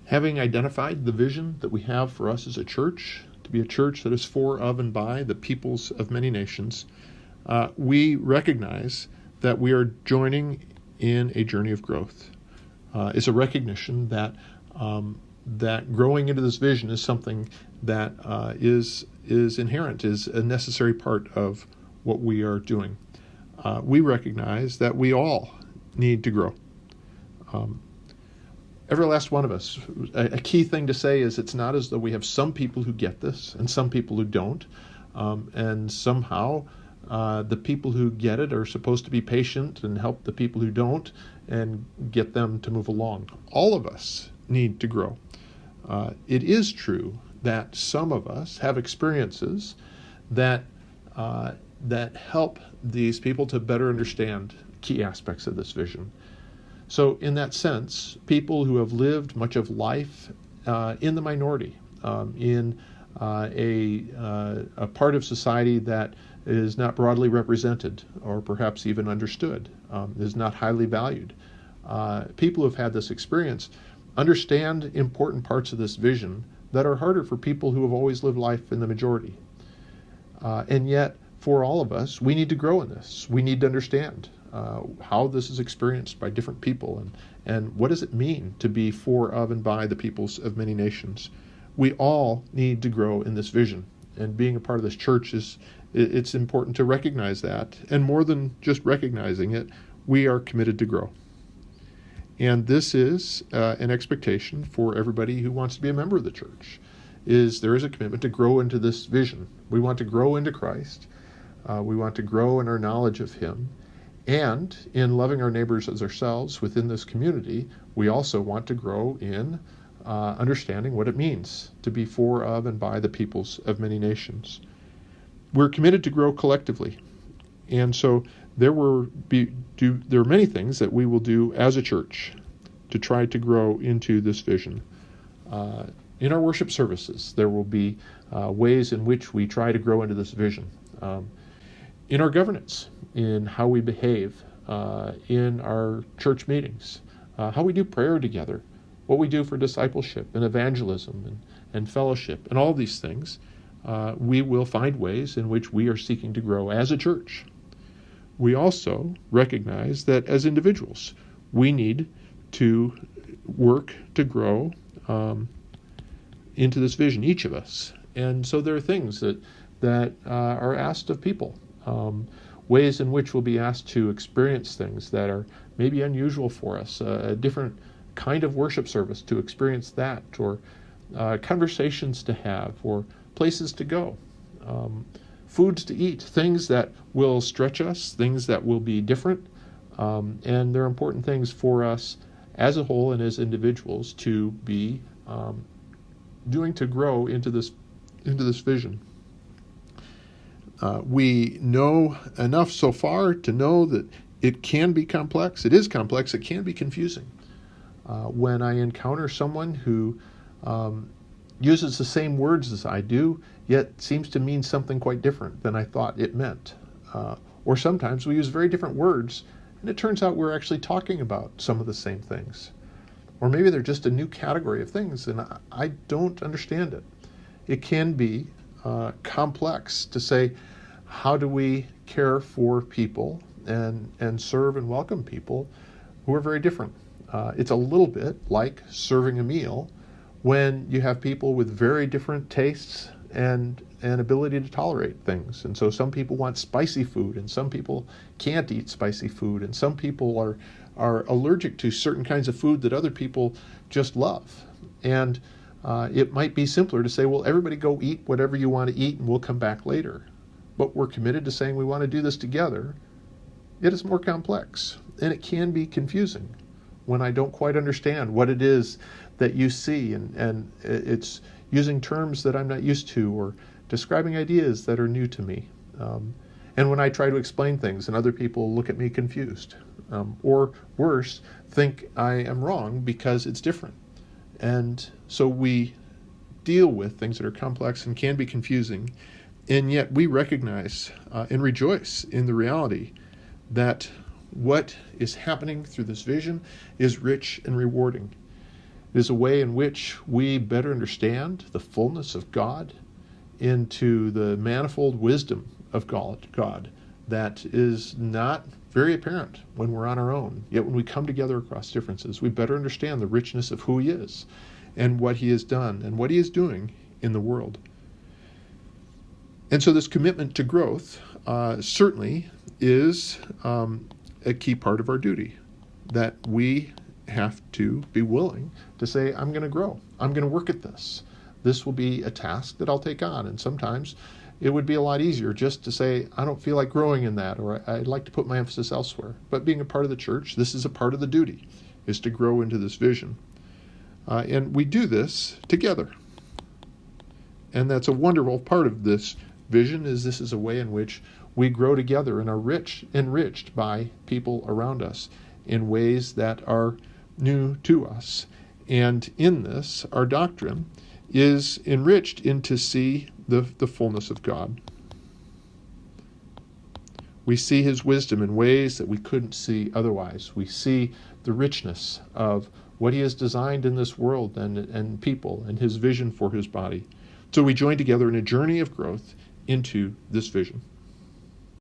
Having identified the vision that we have for us as a church, to be a church that is for, of, and by the peoples of many nations, we recognize that we are joining in a journey of growth. It's a recognition that that growing into this vision is something that is inherent, is a necessary part of what we are doing. We recognize that we all need to grow. Every last one of us. A key thing to say is it's not as though we have some people who get this and some people who don't, and somehow the people who get it are supposed to be patient and help the people who don't and get them to move along. All of us need to grow. It is true that some of us have experiences that help these people to better understand key aspects of this vision. So in that sense, people who have lived much of life in the minority, in a part of society that is not broadly represented or perhaps even understood, is not highly valued. People who have had this experience understand important parts of this vision that are harder for people who have always lived life in the majority. And yet, for all of us, we need to grow in this. We need to understand how this is experienced by different people and what does it mean to be for, of, and by the peoples of many nations. We all need to grow in this vision, and being a part of this church it's important to recognize that, and more than just recognizing it, we are committed to grow. And this is an expectation for everybody who wants to be a member of the church, there is a commitment to grow into this vision. We want to grow into Christ. We want to grow in our knowledge of Him. And in loving our neighbors as ourselves within this community, we also want to grow in understanding what it means to be for, of, and by the peoples of many nations. We're committed to grow collectively. And so there are many things that we will do as a church to try to grow into this vision. In our worship services, there will be ways in which we try to grow into this vision. In our governance, in how we behave, in our church meetings, how we do prayer together, what we do for discipleship and evangelism and fellowship, and all these things, we will find ways in which we are seeking to grow as a church. We also recognize that as individuals, we need to work to grow into this vision, each of us. And so there are things that are asked of people, ways in which we'll be asked to experience things that are maybe unusual for us, a different kind of worship service to experience that, or conversations to have, or places to go, foods to eat, things that will stretch us, things that will be different, and they're important things for us as a whole and as individuals to be doing to grow into this vision. We know enough so far to know that it can be complex. It is complex. It can be confusing. When I encounter someone who uses the same words as I do, yet seems to mean something quite different than I thought it meant. Or sometimes we use very different words, and it turns out we're actually talking about some of the same things. Or maybe they're just a new category of things, and I don't understand it. It can be complex to say, how do we care for people and serve and welcome people who are very different? It's a little bit like serving a meal when you have people with very different tastes and ability to tolerate things. And so some people want spicy food, and some people can't eat spicy food, and some people are allergic to certain kinds of food that other people just love. And it might be simpler to say, well, everybody go eat whatever you want to eat and we'll come back later. But we're committed to saying we want to do this together. It is more complex, and it can be confusing when I don't quite understand what it is that you see, and it's using terms that I'm not used to, or describing ideas that are new to me. And when I try to explain things and other people look at me confused, or worse, think I am wrong because it's different. And so we deal with things that are complex and can be confusing, and yet we recognize and rejoice in the reality that what is happening through this vision is rich and rewarding. It is a way in which we better understand the fullness of God, into the manifold wisdom of God that is not very apparent when we're on our own. Yet when we come together across differences, we better understand the richness of who he is and what he has done and what he is doing in the world. And so this commitment to growth certainly is a key part of our duty, that we have to be willing to say, I'm going to grow. I'm going to work at this. This will be a task that I'll take on. And sometimes it would be a lot easier just to say, I don't feel like growing in that, or I'd like to put my emphasis elsewhere. But being a part of the church, this is a part of the duty, is to grow into this vision. And we do this together. And that's a wonderful part of this vision, is this is a way in which we grow together and are enriched by people around us in ways that are new to us. And in this, our doctrine is enriched into see the fullness of God. We see his wisdom in ways that we couldn't see otherwise. We see the richness of what he has designed in this world and people and his vision for his body. So we join together in a journey of growth into this vision.